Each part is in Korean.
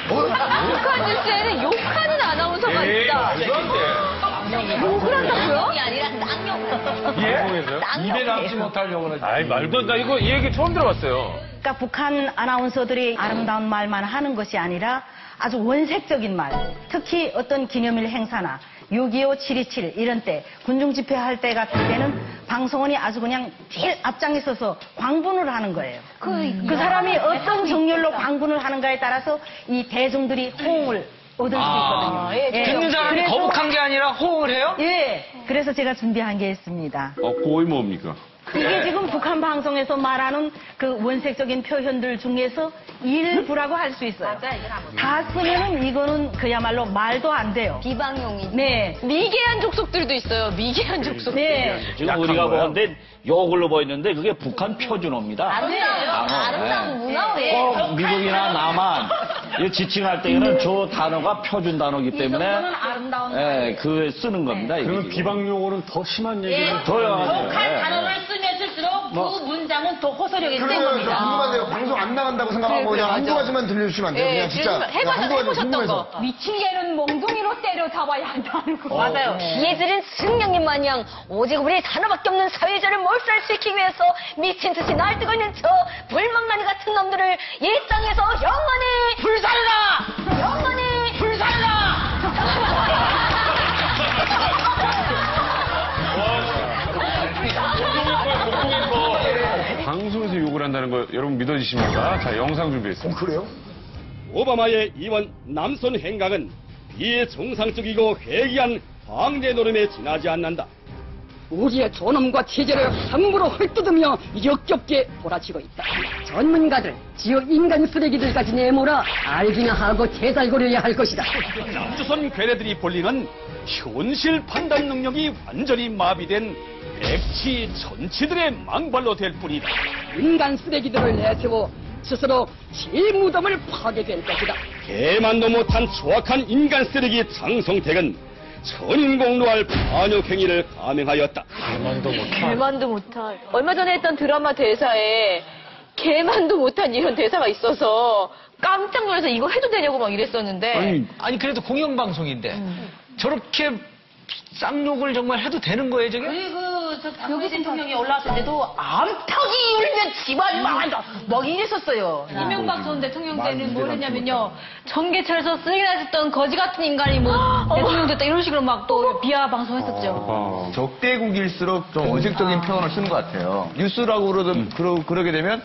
북한 뉴스에는 욕하는 아나운서가 있다. 욕을 한다고요? 욕이 아니라 쌍욕. 예? 방송에서요? 입에 담지 못할 욕을 하지. 아이, 말도 안 돼. 이거 이 얘기 처음 들어봤어요. 그러니까 북한 아나운서들이 아름다운 말만 하는 것이 아니라 아주 원색적인 말, 특히 어떤 기념일 행사나 6.25, 7.27 이런 때 군중 집회할 때 같은 때는 방송원이 아주 그냥 제일 앞장에 서서 광분을 하는 거예요. 그 사람이 어떤 정열로 광분을 하는가에 따라서 이 대중들이 호응을 얻을 수 있거든요. 예, 듣는 사람이 그래서- 거북한 게 아니라 호응을 해요? 예, 그래서 제가 준비한 게 있습니다. 그거이 뭡니까? 이게 지금 북한 방송에서 말하는 그 원색적인 표현들 중에서 일부라고 할 수 있어요. 다 쓰면은 이거는 그야말로 말도 안 돼요. 비방용이. 네. 미개한 족속들도 있어요. 미개한 족속들. 네. 지금 우리가 보는데 욕을로 보이는데 그게 북한 표준어입니다. 아름다운 문화예요. 꼭 미국이나 남한 이 지칭할 때에는 저 단어가 표준 단어이기 때문에 아름다운 그 쓰는 겁니다. 이게 그러면 지금. 비방 용어는 더 심한 얘기를 더요. 독한 단어를 쓰면 쓸수록 그 문장은 더 호소력이 센 그러면 저 겁니다. 궁금한데요. 방송 안 나간다고 생각하고 그냥 한두 가지만 들려주시면 안 돼요? 그냥 진짜 해보셨던 거. 미친 개는 몽둥이로 때려잡아야 한다는 거. 맞아요. 얘들은 승냥님 마냥 오직 우리 하나밖에 없는 사회자를 몰살시키기 위해서 미친 듯이 날뛰고 있는 저 불망나니 같은 놈들을 이 땅에서 영원히 불살라! 영원히 불살라! 방송에서 욕을 한다는 거 여러분 믿어지십니까? 자, 영상 준비했습니다. 그래요? 오바마의 이번 남선 행각은 비정상적이고 회귀한 방제 노름에 지나지 않는다. 우리의 존엄과 체제를 함부로 헐뜯으며 역겹게 몰아치고 있다. 전문가들, 지역 인간 쓰레기들까지 내몰아 알기나 하고 제살거려야 할 것이다. 남조선 괴뢰들이 벌리는 현실 판단 능력이 완전히 마비된 백치 전치들의 망발로 될 뿐이다. 인간 쓰레기들을 내세워 스스로 제 무덤을 파게 될 것이다. 개만도 못한 조악한 인간 쓰레기 장성택은 천인공노할 반역 행위를 감행하였다. 개만도 못한. 얼마 전에 했던 드라마 대사에 개만도 못한 이런 대사가 있어서 깜짝 놀라서 이거 해도 되냐고 막 이랬었는데. 아니 그래도 공영방송인데 저렇게 쌍욕을 정말 해도 되는 거예요, 저게? 여기 대통령이 올라왔을 때도 암탉이 울면 집안이 망한다. 막 이랬었어요. 이명박 전 대통령 때는 뭘 했냐면요. 전개철에서 쓰레기나 줬던 거지 같은 인간이 뭐 대통령 됐다 이런 식으로 막 또 비하 방송했었죠. 적대국일수록 좀 원색적인 표현을 쓰는 것 같아요. 뉴스라고 그러게 되면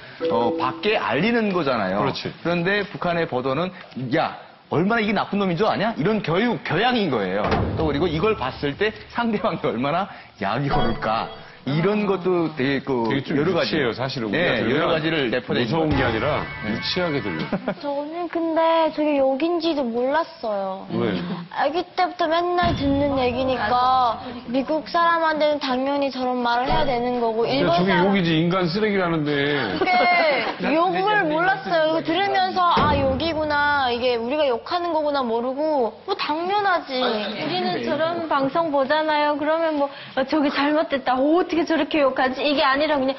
밖에 알리는 거잖아요. 그렇지. 그런데 북한의 보도는 야 얼마나 이게 나쁜 놈인 줄 아냐? 이런 교양인 거예요. 또 그리고 이걸 봤을 때 상대방이 얼마나 약이 오를까? 이런 것도 되게 되게 좀 여러 가지. 유치해요, 사실은. 네, 우리가 여러 가지를 내포내는 무서운 게 아니라 유치하게 들려. 저는 근데 저게 욕인지도 몰랐어요. 왜? 아기 때부터 맨날 듣는 얘기니까 미국 사람한테는 당연히 저런 말을 해야 되는 거고 야, 일본 저게 사람 욕이지, 인간 쓰레기라는데. 그게 욕을 몰랐어요. 이거 들으면서 아 욕이구나 이게 우리가 욕하는 거구나 모르고 뭐 당연하지. 우리는 저런 방송 보잖아요. 그러면 뭐 저게 잘못됐다. 어떻게 저렇게 욕하지? 이게 아니라 그냥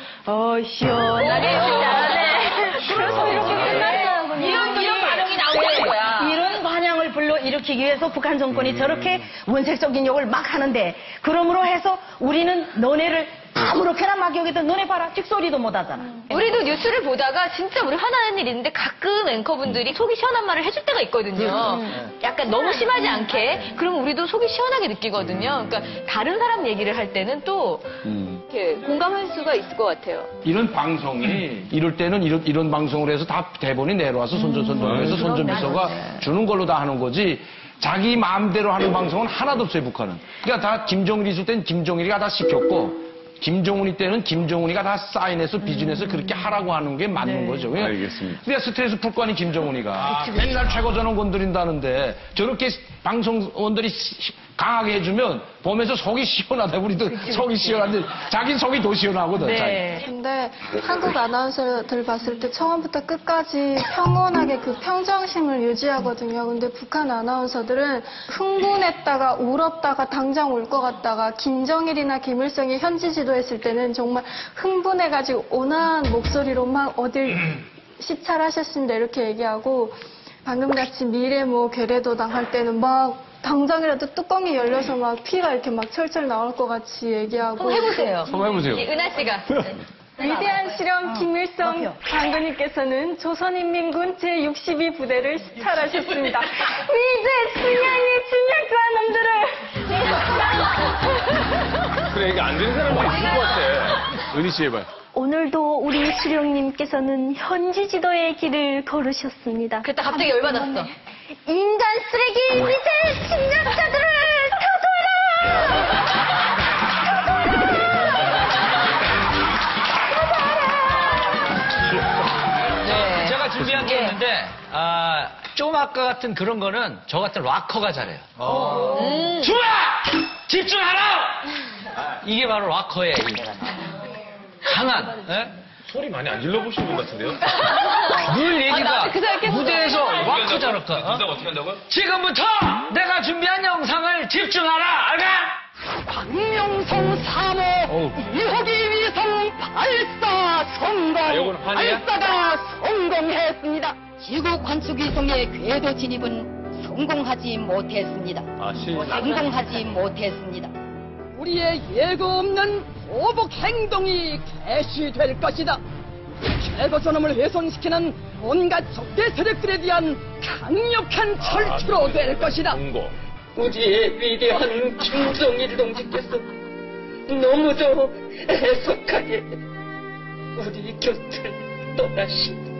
시원하게 욕 잘하네. 그래서 이렇게 끝났어요. 그냥. 이런 반응이 나오는 거야. 이런 반향을 불러일으키기 위해서 북한 정권이 저렇게 원색적인 욕을 막 하는데 그러므로 해서 우리는 너네를 아무렇게나 막 여기든 너네 봐라 찍소리도 못 하잖아. 우리도 뉴스를 보다가 진짜 우리 화나는 일이 있는데 가끔 앵커분들이 속이 시원한 말을 해줄 때가 있거든요. 약간 너무 심하지 않게. 그러면 우리도 속이 시원하게 느끼거든요. 그러니까 다른 사람 얘기를 할 때는 또 이렇게 공감할 수가 있을 것 같아요. 이런 방송이 이럴 때는 이런 방송을 해서 다 대본이 내려와서 손전선동에서 손전비서가 주는 걸로 다 하는 거지. 자기 마음대로 하는 방송은 하나도 없어요, 북한은. 그러니까 다 김정일이 있을 땐 김정일이가 다 시켰고 김정은이 때는 김정은이가 다 사인해서 비준해서 그렇게 하라고 하는 게 맞는 거죠. 왜? 알겠습니다. 그러니까 스트레스 풀 거 아니 김정은이가 맨날 최고전원 건드린다는데 저렇게 방송원들이 강하게 해주면 보면서 속이 시원하다. 우리도 속이 시원한데 자기 속이 더 시원하거든. 네. 근데 한국 아나운서들 봤을 때 처음부터 끝까지 평온하게 그 평정심을 유지하거든요. 근데 북한 아나운서들은 흥분했다가 울었다가 당장 울 것 같다가 김정일이나 김일성이 현지 지도했을 때는 정말 흥분해가지고 온화한 목소리로 막 어딜 시찰하셨습니다 이렇게 얘기하고 방금같이 미래 뭐 괴뢰도당 할 때는 막 당장이라도 뚜껑이 열려서 막 피가 이렇게 막 철철 나올 것 같이 얘기하고. 한번 해보세요. 한번 해보세요. 은하 씨가. 위대한 실험 김일성 장군님께서는 조선인민군 제62부대를 시찰하셨습니다. 이제 승양이 진열한 놈들을. 그래, 이게 안 되는 사람도 있을 것 같아. 은희 씨 해봐요. 오늘도 우리 수령님께서는 현지 지도의 길을 걸으셨습니다. 그랬다 갑자기 열받았어. 인간 쓰레기 미제 침략자들을 네, 제가 준비한 게 있는데, 좀 아까 같은 그런 거는 저 같은 락커가 잘해요. 좋아! 집중하라! 이게 바로 락커의 강한, 예? 소리 많이 안 질러보신 분 같은데요? 늘 얘기가 나도 그 생각했어. 무대에서 락커 잘할까? 어떻게 한다고요? 지금부터 내가 준비한 영상을 집중하라! 알가? 박명성 3호 1호기 위성 발사 성공! 요거는 환희야? 발사가 성공했습니다. 지구 관측 위성의 궤도 진입은 성공하지 못했습니다. 성공하지 못했습니다. 우리의 예고 없는 보복 행동이 개시될 것이다. 최고 존엄을 훼손시키는 온갖 적대 세력들에 대한 강력한 철수로 될 것이다. 우리의 위대한 김정일 동지께서 너무도 애석하게 우리 곁을 떠나십니다.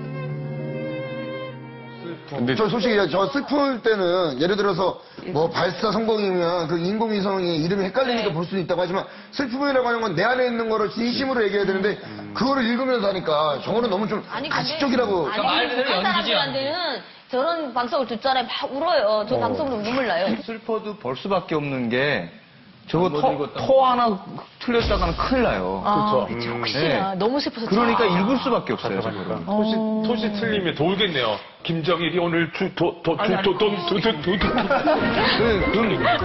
저 솔직히 저 슬플 때는 예를 들어서 뭐 발사 성공이면 그 인공위성의 이름이 헷갈리니까 볼 수는 있다고 하지만 슬픔이라고 하는 건 내 안에 있는 거를 진심으로 얘기해야 되는데 그거를 읽으면서 하니까 저거는 너무 좀 가식적이라고. 말 그대로 연기지. 사람들한테는 저런 방송을 듣잖아요. 막 울어요. 저 방송으로 눈물 나요. 슬퍼도 볼 수밖에 없는 게 저거 토 하나 틀렸다가는 큰일 나요. 그렇죠. 혹시나 너무 슬퍼서. 그러니까 읽을 수밖에 없어요. 토시 틀리면 더 울겠네요. 김정일이 오늘 그건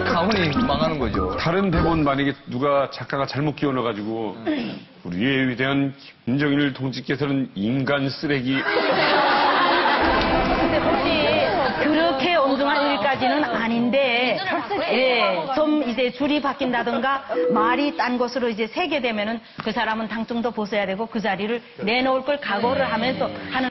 가문이 망하는 거죠. 다른 대본 만약에 누가 작가가 잘못 끼워넣어가지고 우리의 위대한 김정일 동지께서는 인간 쓰레기. 근데 혹시 그렇게 엉뚱한 일까지는 아닌데, 예, 좀 이제 줄이 바뀐다든가 말이 딴 것으로 이제 세게 되면은 그 사람은 당장 더 벗어야 되고 그 자리를 내놓을 걸 각오를 하면서 하는